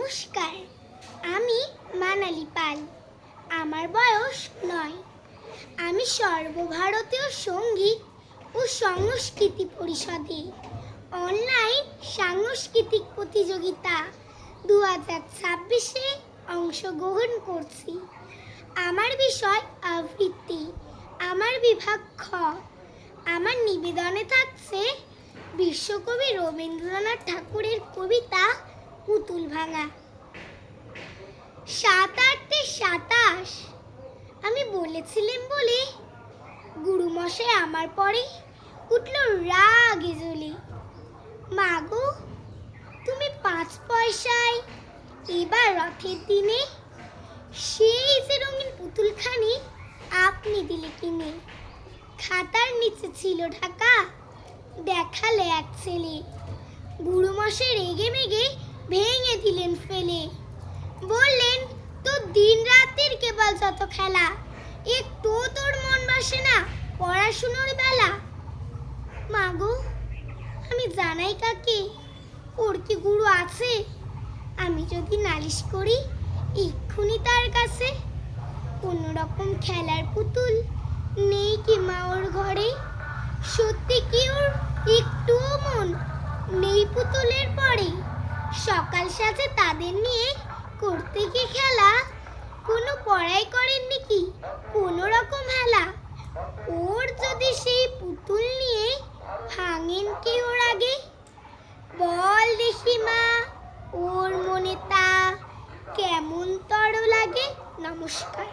নমস্কার, আমি মানালি পাল। আমার বয়স 9। আমি সর্বভারতীয় সঙ্গীত ও সংস্কৃতি পরিষদে অনলাইন সাংস্কৃতিক প্রতিযোগিতা 2026-এ অংশগ্রহণ করছি। আমার বিষয় আবৃত্তি, আমার বিভাগ খ। আমার নিবেদনে থাকছে বিশ্বকবি রবীন্দ্রনাথ ঠাকুরের কবিতা পুতুল ভাঙা। 7-8-27 আমি বলেছিলাম বলে গুরুমশাই আমার পরে উঠল রাগে জ্বলে। মাগো, তুমি 5 পয়সায় এবার রথের দিনে সেই যে রঙিন পুতুলখানি আপনি দিলে কিনে। খাতার নিচে ছিল ঢাকা, দেখালে এক ছেলে। গুরুমশাই রেগে মেগে ভেঙে দিলেন ফেলে। বললেন, তোর দিন রাতের কেবল যত খেলা, একটু তোর মন বসে না পড়াশুনোর বেলা। মাগো, আমি জানাই কাকে, ওর কি গুরু আছে? আমি যদি নালিশ করি এক্ষুনি তার কাছে। কোনো রকম খেলার পুতুল নেই কি মা ওর ঘরে? সত্যি কি ওর একটুও মন নেই পুতুলের পরে? সকাল সাজে তাদের নিয়ে করতে কি খেলা? কোনো পড়াই করেননি কি কোনো রকম হেলা? ওর যদি সেই পুতুল নিয়ে ভাঙেন কি ওর আগে? বল দেখি মা, ওর মনে তা কেমন তর লাগে। নমস্কার।